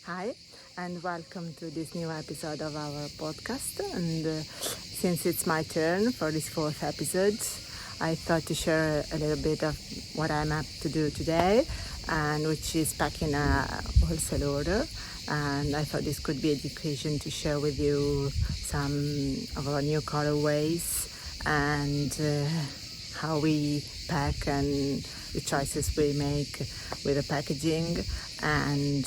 Hi, and welcome to this new episode of our podcast. And since it's my turn for this fourth episode, I thought to share a little bit of what I'm up to do today, and which is packing a wholesale order. And I thought this could be an occasion to share with you some of our new colorways and how we pack and the choices we make with the packaging. And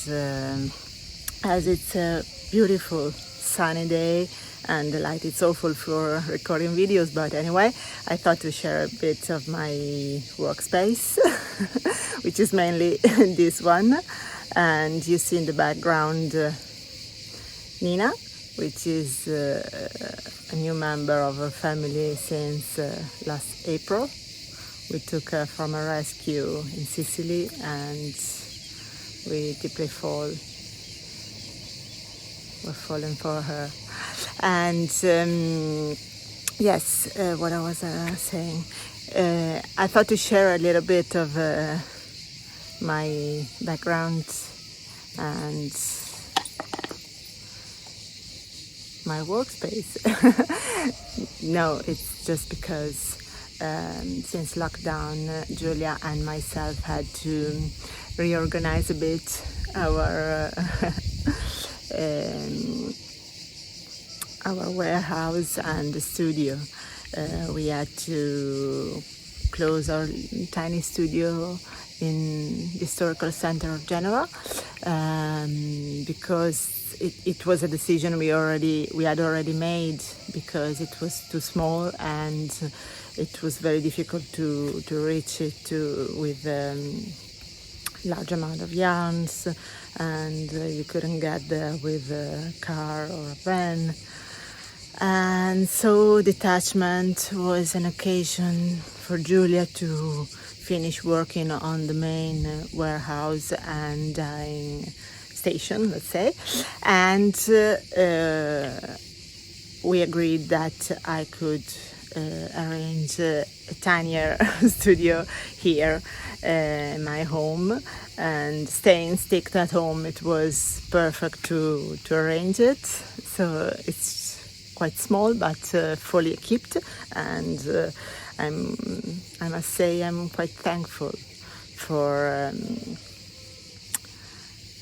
as it's a beautiful sunny day and the light is awful for recording videos, but anyway, I thought to share a bit of my workspace which is mainly this one. And you see in the background Nina, which is a new member of our family since last April. We took her from a rescue in Sicily and we deeply we're falling for her. And yes, what I was saying, I thought to share a little bit of my background and my workspace. No, it's just because since lockdown, Julia and myself had to reorganize a bit our our warehouse and the studio. We had to close our tiny studio in the historical center of Genoa because it was a decision we had already made, because it was too small and it was very difficult to reach it with large amount of yarns, and you couldn't get there with a car or a van. And so detachment was an occasion for Julia to finish working on the main warehouse and dyeing station, let's say. And we agreed that I could arrange a tinier studio here in my home, and staying stick at home, it was perfect to arrange it. So it's quite small but fully equipped, and I must say I'm quite thankful for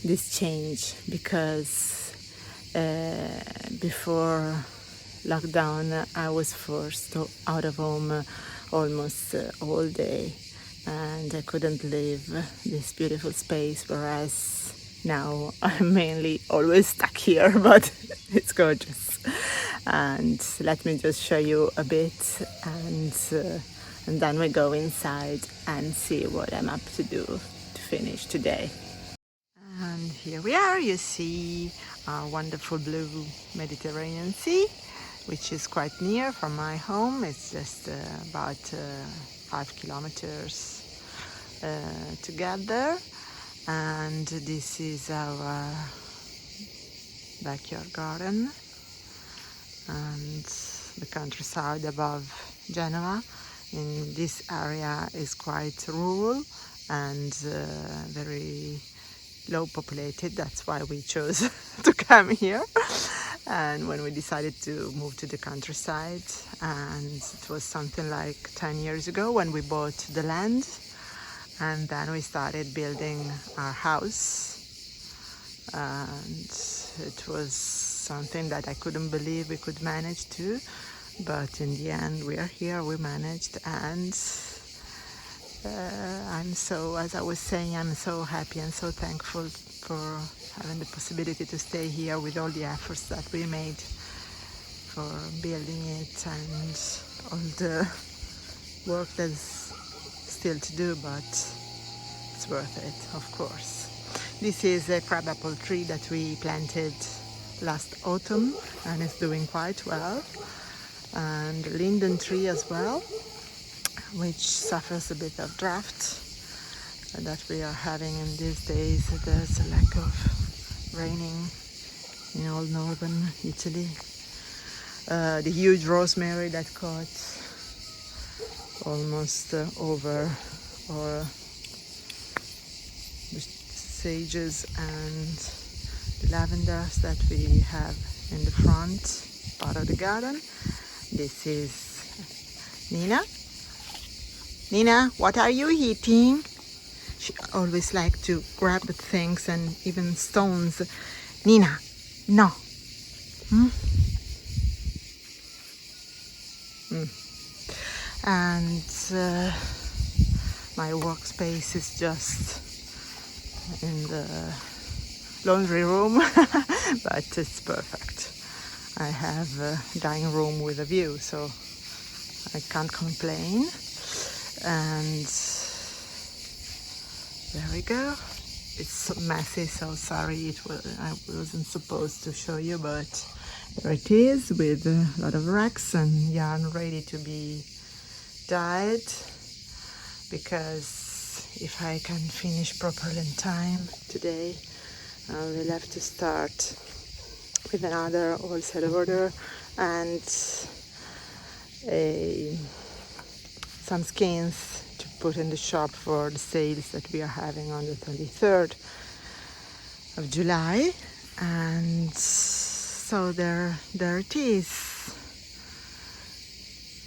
this change, because before lockdown I was forced out of home almost all day, and I couldn't leave this beautiful space, whereas now I'm mainly always stuck here, but it's gorgeous. And let me just show you a bit, and then we go inside and see what I'm up to do to finish today. And here we are. You see our wonderful blue Mediterranean Sea, which is quite near from my home. It's just about 5 kilometers to get there. And this is our backyard garden and the countryside above Genoa. In this area is quite rural and very low populated. That's why we chose to come here. And when we decided to move to the countryside, and it was something like 10 years ago when we bought the land, and then we started building our house, and it was something that I couldn't believe we could manage to, but in the end we are here, we managed. And as I was saying, I'm so happy and so thankful for having the possibility to stay here with all the efforts that we made for building it and all the work that's still to do, but it's worth it, of course. This is a crabapple tree that we planted last autumn and it's doing quite well, and linden tree as well, which suffers a bit of drought that we are having in these days. There's a lack of raining in all northern Italy. The huge rosemary that caught almost over, or the sages and the lavenders that we have in the front part of the garden. This is Nina. Nina, what are you eating? She always likes to grab things and even stones. Nina, no. And my workspace is just in the laundry room, but it's perfect. I have a dining room with a view, so I can't complain. And there we go. It's so messy, so sorry I wasn't supposed to show you, but there it is with a lot of racks and yarn ready to be dyed, because if I can finish properly in time today, I will have to start with another wholesale order and some skeins to put in the shop for the sales that we are having on the 23rd of July. And so there it is,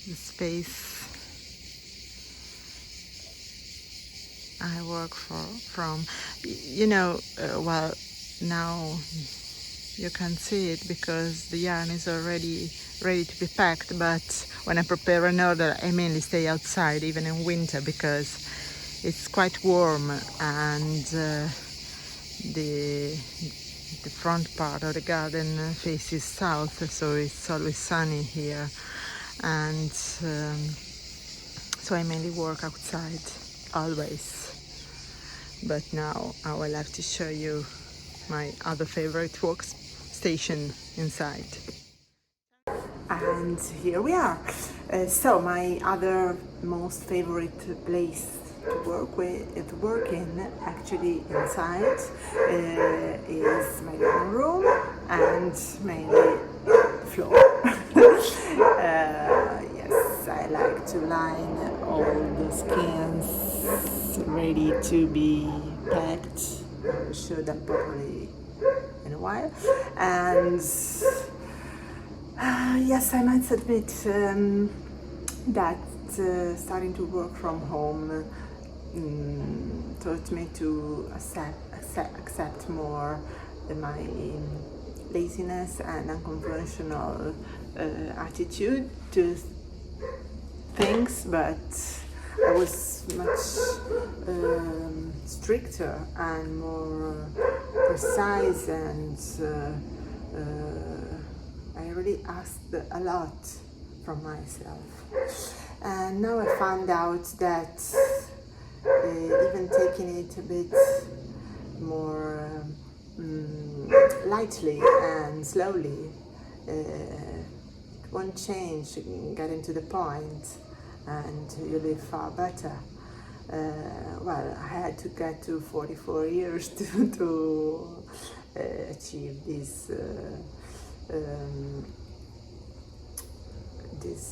the space I work from. Well, now you can see it because the yarn is already ready to be packed, but when I prepare an order I mainly stay outside even in winter because it's quite warm, and the front part of the garden faces south, so it's always sunny here, and so I mainly work outside always. But now I will have to show you my other favorite workstation inside. And here we are. So my other most favorite place to work in, actually inside, is my living room and mainly floor. Yes, I like to line all the skeins ready to be packed. I will show them properly in a while. And yes, I must admit that starting to work from home taught me to accept more my laziness and unconventional attitude to things, but I was much stricter and more precise, and I really asked a lot from myself. And now I found out that even taking it a bit more lightly and slowly, it won't change, getting to the point, and you live far better. Well, I had to get to 44 years to achieve this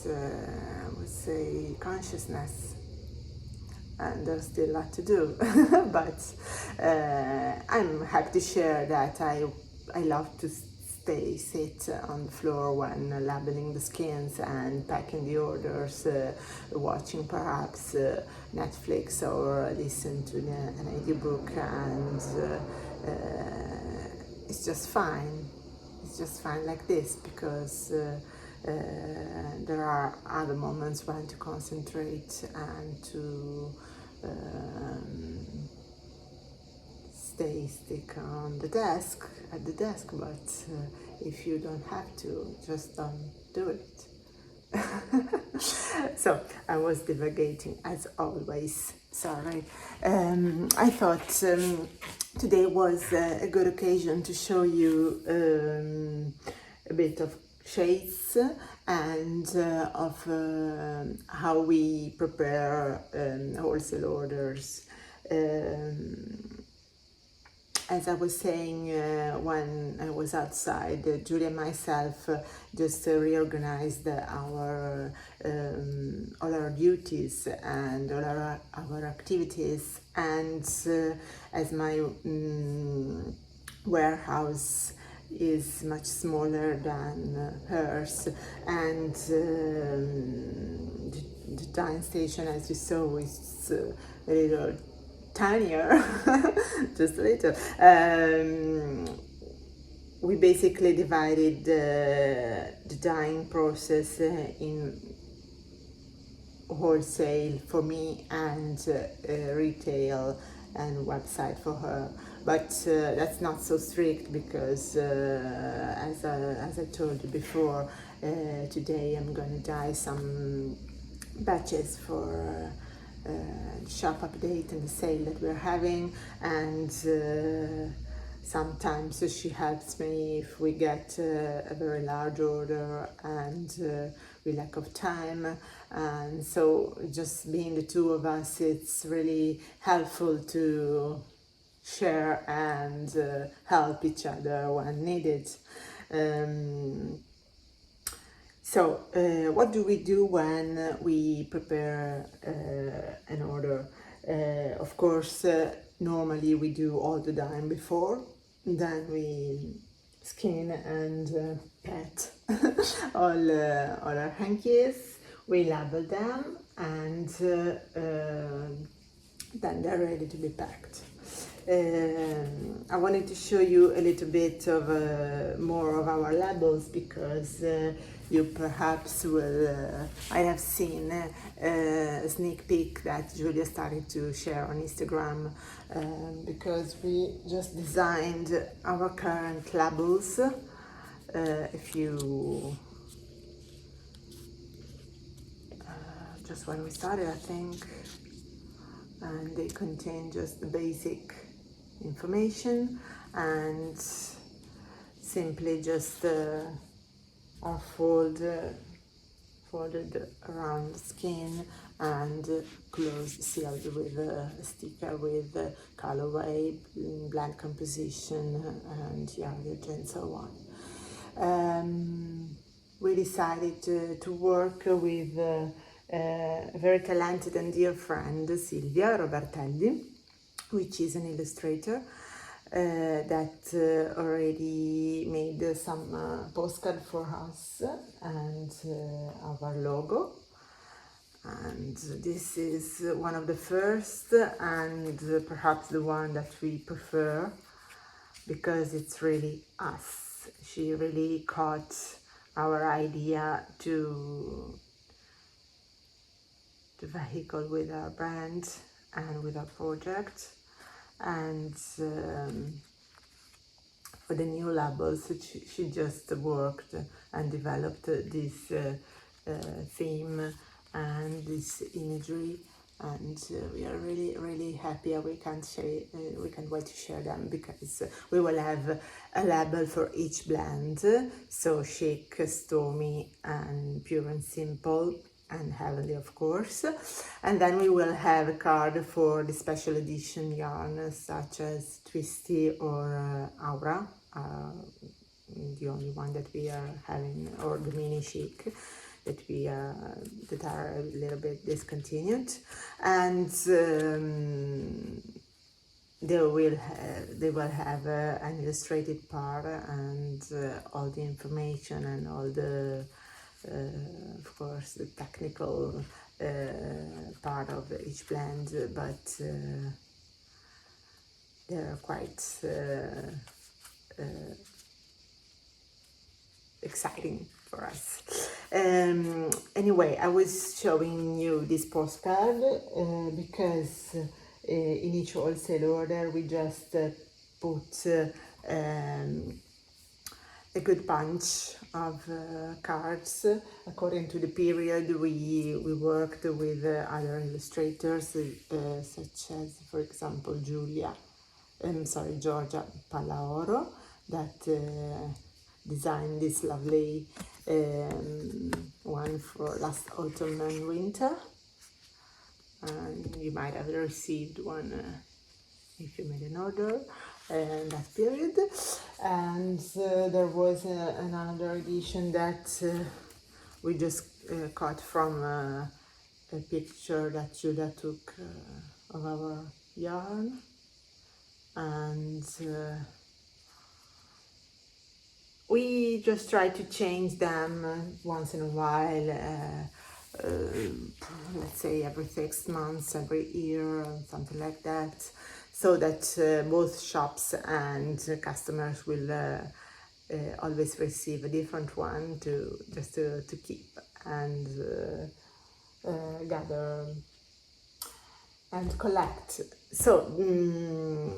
I would say consciousness, and there's still a lot to do. But I'm happy to share that I love to sit on the floor when labeling the skins and packing the orders, watching perhaps Netflix, or listen to an audiobook, and it's just fine. It's just fine like this, because there are other moments when to concentrate and to stick on the desk, at the desk, but if you don't have to, just don't do it. So I was divagating as always, sorry. I thought today was a good occasion to show you a bit of shades and of how we prepare wholesale orders. As I was saying when I was outside, Julia and myself just reorganized all our duties and all our activities, and as my warehouse is much smaller than hers, and the dyeing station, as you saw, is a little tinier, just a little. We basically divided the dyeing process in wholesale for me and retail and website for her, but that's not so strict because as I told you before, today I'm going to dye some batches for shop update and the sale that we're having, and sometimes she helps me if we get a very large order and we lack of time, and so just being the two of us, it's really helpful to share and help each other when needed. So what do we do when we prepare an order? Of course, normally we do all the dyeing before, then we skin and pat all our hankies, we label them, and then they're ready to be packed. I wanted to show you a little bit of more of our labels because you perhaps will, I have seen a sneak peek that Julia started to share on Instagram, because we just designed our current labels. If you, just when we started, I think, and they contain just the basic information and simply just are folded around the skin and closed, sealed with a sticker with colorway, blend composition, and yardage and so on. We decided to work with a very talented and dear friend, Silvia Robertelli, which is an illustrator that already made some postcard for us and our logo. And this is one of the first and perhaps the one that we prefer because it's really us. She really caught our idea to vehicle with our brand and with our project, and for the new labels she just worked and developed this theme and this imagery, and we are really happy. We can't wait to share them because we will have a label for each blend, so chic, stormy, and pure and simple, and heavenly, of course. And then we will have a card for the special edition yarn such as Twisty or Aura, the only one that we are having, or the mini chic that we that are a little bit discontinued, and they will have an illustrated part and all the information and all the of course the technical part of each blend, but they're quite exciting for us. Anyway, I was showing you this postcard because in each wholesale order we just put a good bunch of cards according to the period we worked with other illustrators, such as, for example, Giorgia Pallaoro, that designed this lovely one for last autumn and winter, and you might have received one if you made an order in that period. And there was another edition that we just cut from a picture that Julia took of our yarn, and we just try to change them once in a while, let's say every 6 months, every year, something like that, so that both shops and customers will always receive a different one to keep and gather and collect. So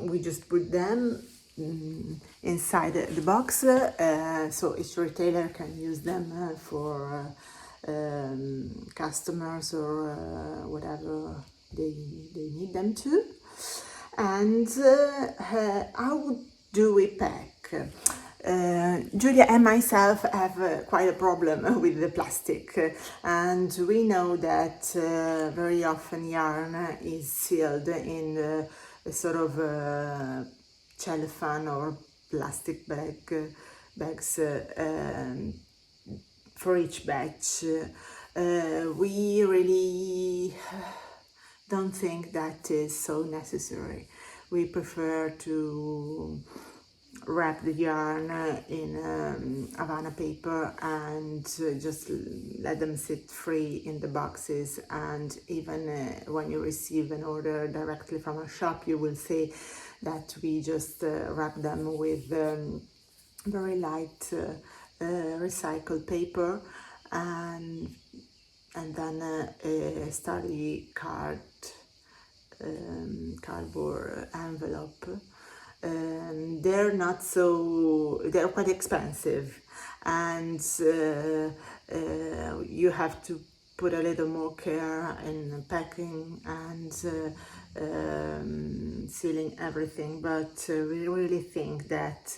we just put them inside the box, so each retailer can use them for customers or whatever they need them to. And how do we pack? Julia and myself have quite a problem with the plastic, and we know that very often yarn is sealed in a sort of cellophane or plastic bags for each batch. We really don't think that is so necessary. We prefer to wrap the yarn in Havana paper and just let them sit free in the boxes. And even when you receive an order directly from a shop, you will see that we just wrap them with very light recycled paper and then a sturdy cardboard envelope. They're quite expensive, and you have to put a little more care in packing and sealing everything, but we really think that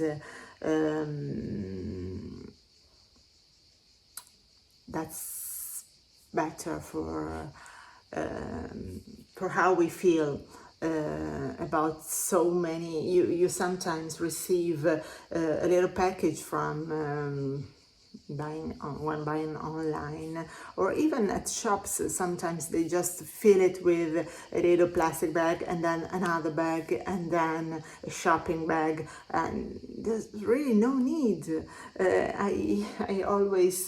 that's better for how we feel about so many. You sometimes receive a little package from buying online, or even at shops. Sometimes they just fill it with a little plastic bag and then another bag and then a shopping bag, and there's really no need. I always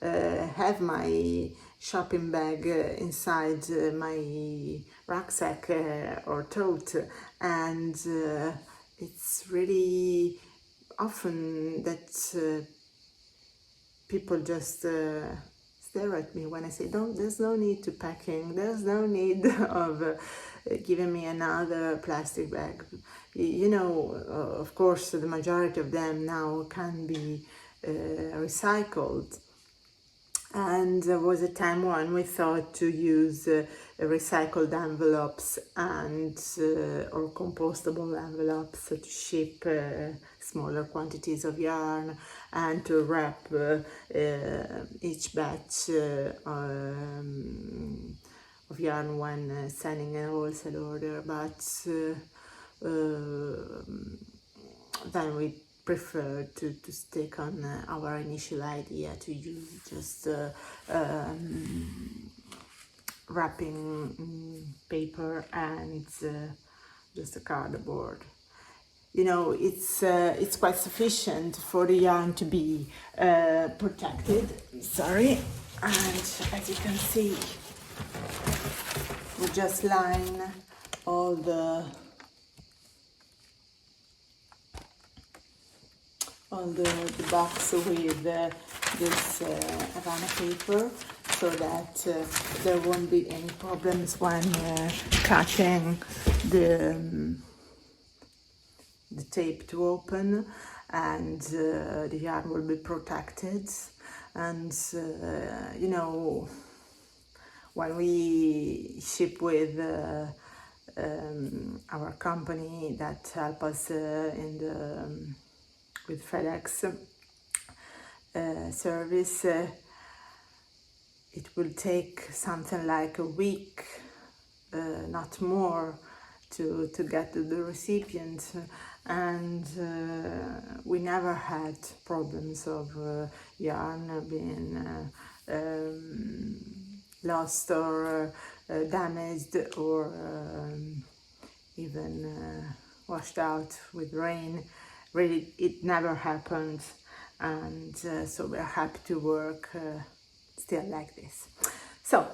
have my shopping bag inside my rucksack or tote, and it's really often that people just stare at me when I say, there's no need to packing, there's no need of giving me another plastic bag. Of course, the majority of them now can be recycled. And there was a time when we thought to use recycled envelopes and or compostable envelopes to ship smaller quantities of yarn and to wrap each batch of yarn when sending a wholesale order, but then we prefer to stick on our initial idea to use just wrapping paper and just a cardboard. It's quite sufficient for the yarn to be protected. Sorry, and as you can see, we just line all the box with this Havana paper, so that there won't be any problems when cutting the tape to open, and the yarn will be protected. And when we ship with our company that help us with FedEx service, it will take something like a week, not more, to get to the recipient, and we never had problems of yarn being lost or damaged or even washed out with rain. Really, it never happened. and so we're happy to work still like this. So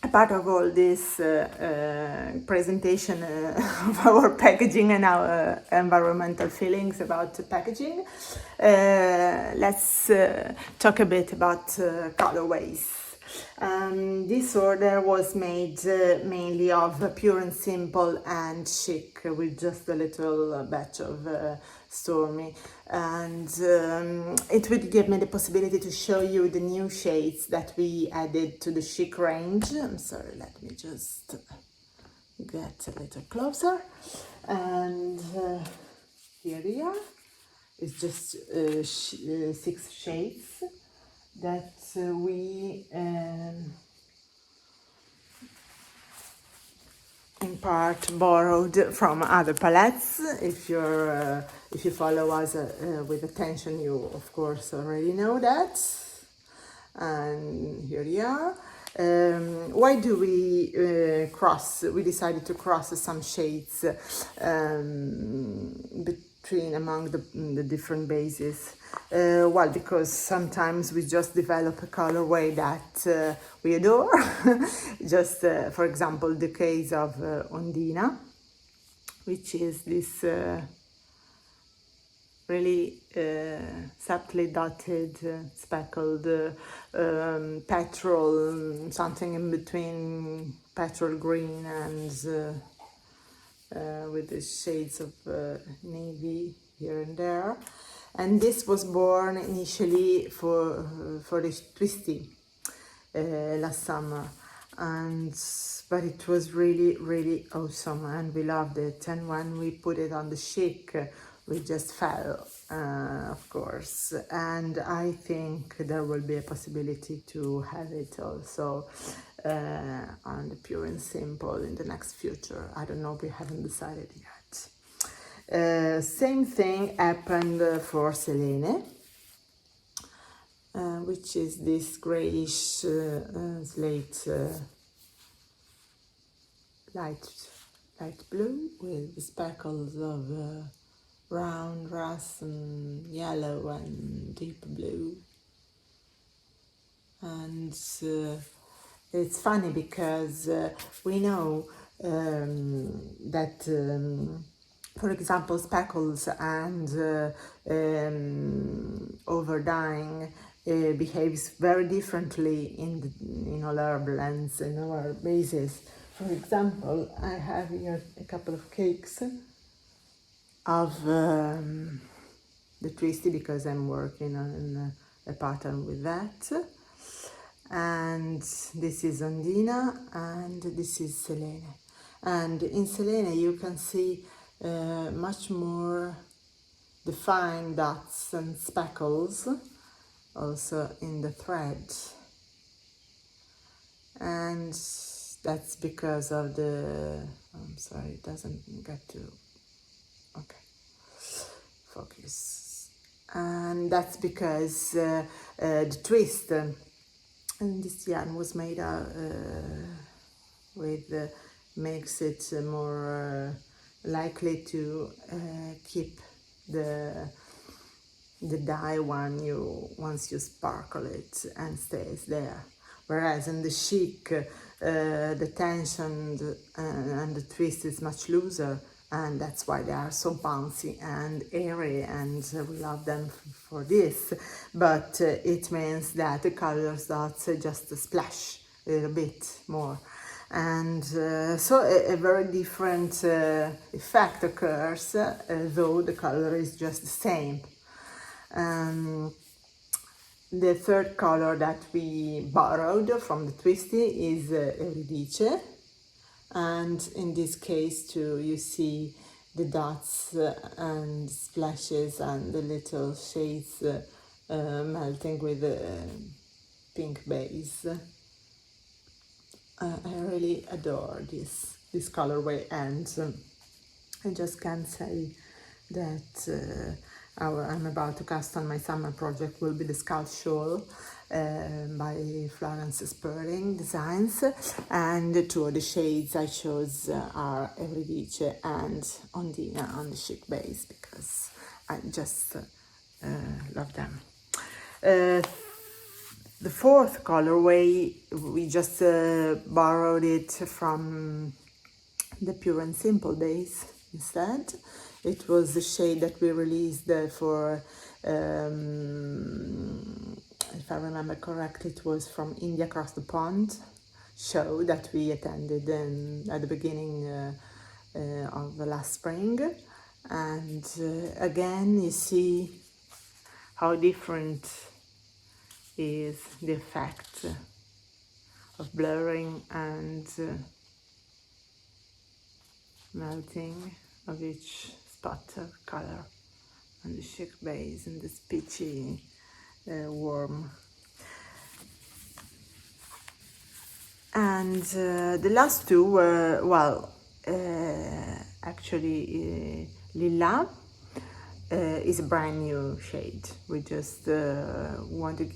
a part of all this presentation of our packaging and our environmental feelings about packaging, let's talk a bit about colorways. This order was made mainly of Pure and Simple and Chic, with just a little batch of Stormy, and it would give me the possibility to show you the new shades that we added to the Chic range. I'm sorry, let me just get a little closer, and here we are. It's just 6 shades that we in part borrowed from other palettes. If you follow us with attention, you of course already know that. And here we are. Why do we cross? We decided to cross some shades among the different bases. Well, because sometimes we just develop a colorway that we adore. Just for example, the case of Ondina, which is this really subtly dotted, speckled petrol, something in between petrol green and with the shades of navy here and there. And this was born initially for the Twisty last summer, but it was really awesome and we loved it. And when we put it on the Chic, we just fell, of course. And I think there will be a possibility to have it also on the Pure and Simple in the next future. I don't know, we haven't decided yet. Same thing happened for Selene, which is this grayish slate light blue with speckles of brown, rust, and yellow and deep blue. And it's funny because we know that for example, speckles and overdying behaves very differently in all our blends, in our bases. For example, I have here a couple of cakes of the Twisty because I'm working on a pattern with that. And this is Ondina and this is Selene. And in Selene you can see much more defined dots and speckles also in the thread, and that's because of the I'm sorry, it doesn't get to focus, and that's because the twist and this yarn was made with makes it more likely to keep the dye once you sparkle it and stays there. Whereas in the Chic, the tension and the twist is much looser, and that's why they are so bouncy and airy, and we love them for this. But it means that the colors dots just splash a little bit more. And so a very different effect occurs, though the color is just the same. The third color that we borrowed from the Twisty is Euridice, and in this case too you see the dots and splashes and the little shades melting with the pink base. I really adore this colorway, and I just can't say that I'm about to cast on my summer project will be the Scout Shawl by Florence Sperling Designs, and two of the shades I chose are Euridice and Ondina on the Chic base, because I just love them. The fourth colorway, we just borrowed it from the Pure and Simple base instead. It was the shade that we released for, if I remember correctly, it was from India Across the Pond show that we attended at the beginning of the last spring. And again, you see how different is the effect of blurring and melting of each spot of color on the chic base and this peachy warm. And the last two were, well, actually Lila is a brand new shade. We just wanted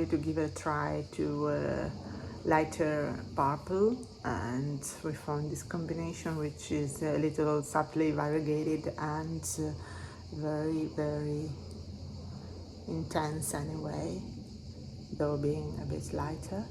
to give it a try to lighter purple, and we found this combination, which is a little subtly variegated and very, very intense anyway, though being a bit lighter.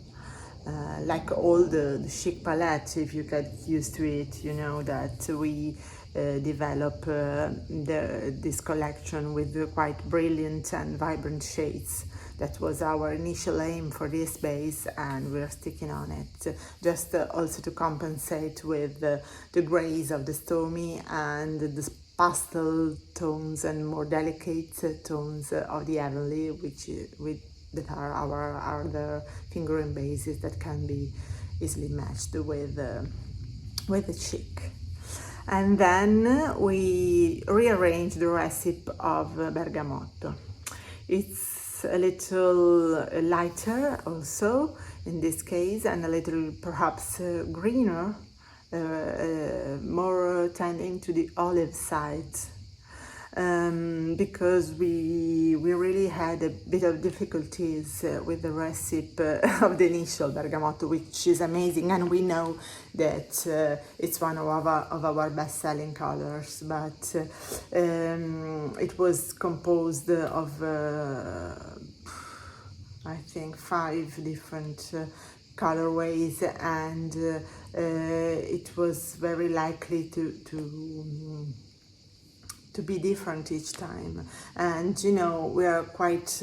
Like all the chic palette, if you get used to it, you know that we develop this collection with quite brilliant and vibrant shades. That was our initial aim for this base, and we're sticking on it, just also to compensate with the grays of the Stormy and the pastel tones and more delicate tones of the Heavenly, that are our other fingering bases that can be easily matched with the Chic. And then we rearranged the recipe of Bergamotto. It's a little lighter also in this case, and a little perhaps greener, more tending to the olive side. Because we really had a bit of difficulties with the recipe of the initial Bergamotto, which is amazing, and we know that it's one of our best-selling colors, but it was composed of I think 5 different colorways, and it was very likely to be different each time. And you know, we are quite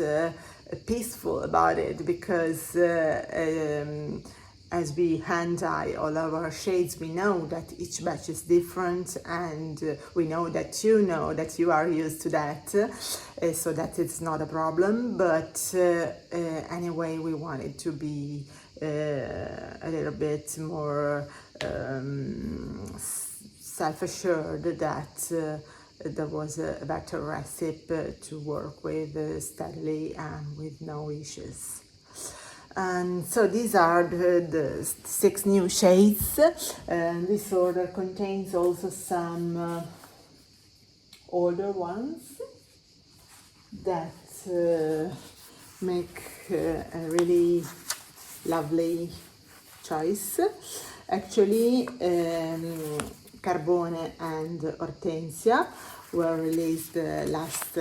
peaceful about it, because as we hand dye all of our shades, we know that each batch is different, and we know that you are used to that, so that it's not a problem. But anyway, we want it to be a little bit more self-assured that there was a better recipe to work with steadily and with no issues. And so these are the 6 new shades, and this order contains also some older ones that make a really lovely choice. Actually, Carbone and Hortensia were released last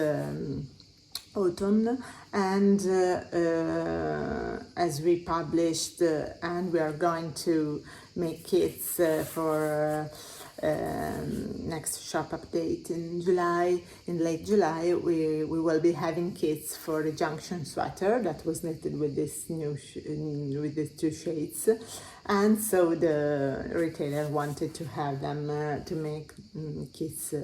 autumn, and as we published, and we are going to make kits for next shop update in late July, we will be having kits for the Junction sweater that was knitted with this with these 2 shades, and so the retailer wanted to have them to make kits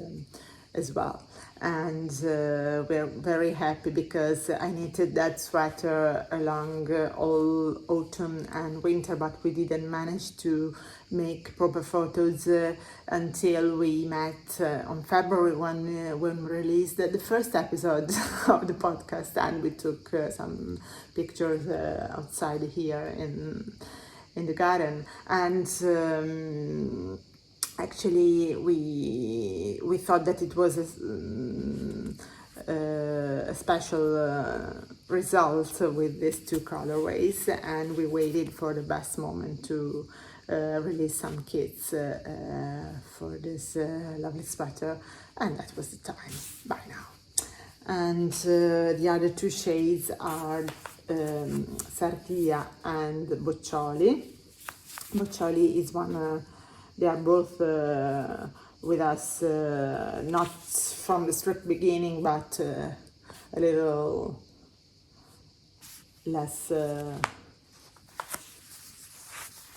as well. And we're very happy, because I knitted that sweater along all autumn and winter, but we didn't manage to make proper photos until we met on February when we released the first episode of the podcast, and we took some pictures outside here in the garden. And actually, we thought that it was a special result with these 2 colorways, and we waited for the best moment to release some kits for this lovely sweater, and that was the time by now. and the other two shades are Sartia and Boccioli. Boccioli is one, they are both with us, not from the strict beginning, but a little less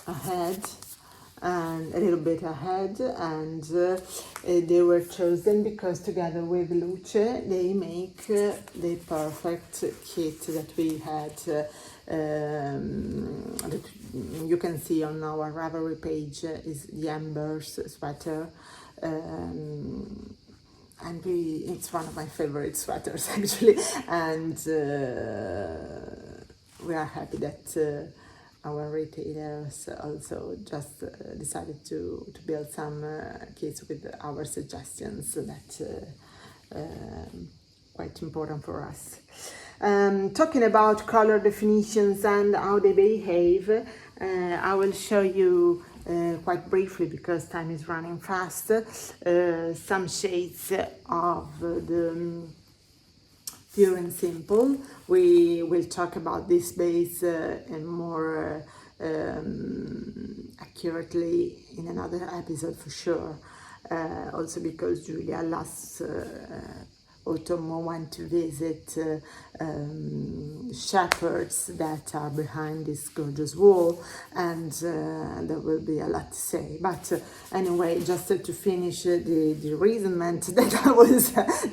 ahead, and a little bit ahead, and they were chosen because together with Luce they make the perfect kit that we had, that you can see on our Ravelry page, is the Embers sweater, and it's one of my favorite sweaters actually, and we are happy that our retailers also just decided to build some kits with our suggestions. That's quite important for us. Talking about color definitions and how they behave, I will show you quite briefly, because time is running fast, some shades of the Pure and Simple. We will talk about this base and more accurately in another episode for sure. Also because Julia last autumn went to visit shepherds that are behind this gorgeous wall, and there will be a lot to say. But anyway, just to finish the reasonment that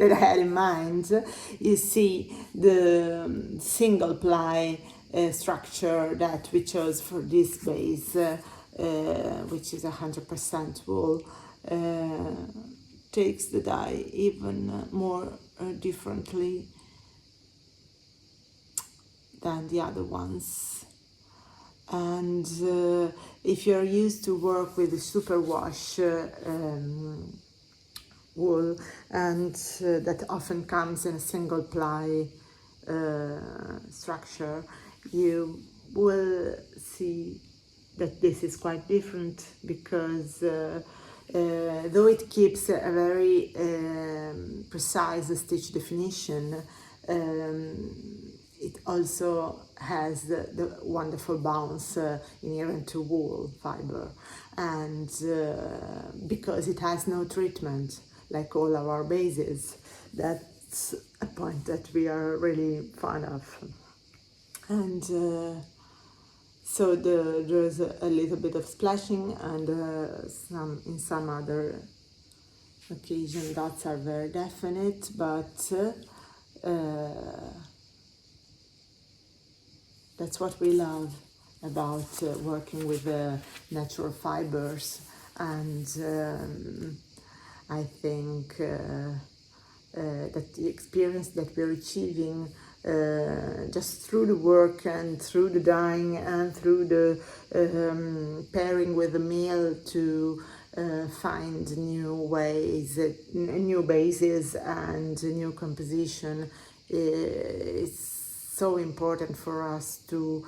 I had in mind, you see the single ply structure that we chose for this base, which is 100% wool, takes the dye even more differently than the other ones. And if you're used to work with a superwash wool, and that often comes in a single ply structure, you will see that this is quite different, because though it keeps a very precise stitch definition, it also has the wonderful bounce inherent to wool fiber, and because it has no treatment like all of our bases, that's a point that we are really fond of. And so there's a little bit of splashing, and in some other occasion dots are very definite, but that's what we love about working with natural fibers. And I think that the experience that we're achieving just through the work and through the dyeing and through the pairing with the meal to find new ways, new bases and new composition, is so important for us to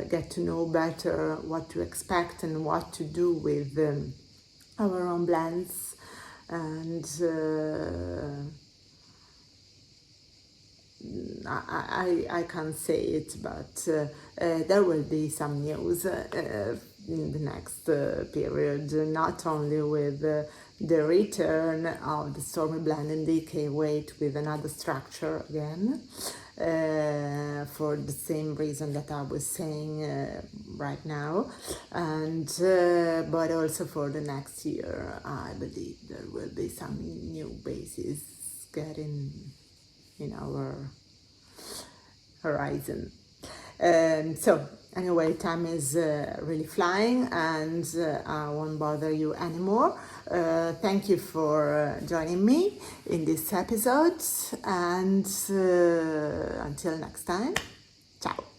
get to know better what to expect and what to do with our own blends. And I can't say it, but there will be some news in the next period, not only with the return of the Stormy Blend and DK weight with another structure again, for the same reason that I was saying right now, and but also for the next year. I believe there will be some new bases getting in our horizon. So anyway, time is really flying, and I won't bother you anymore. Thank you for joining me in this episode, and until next time, ciao.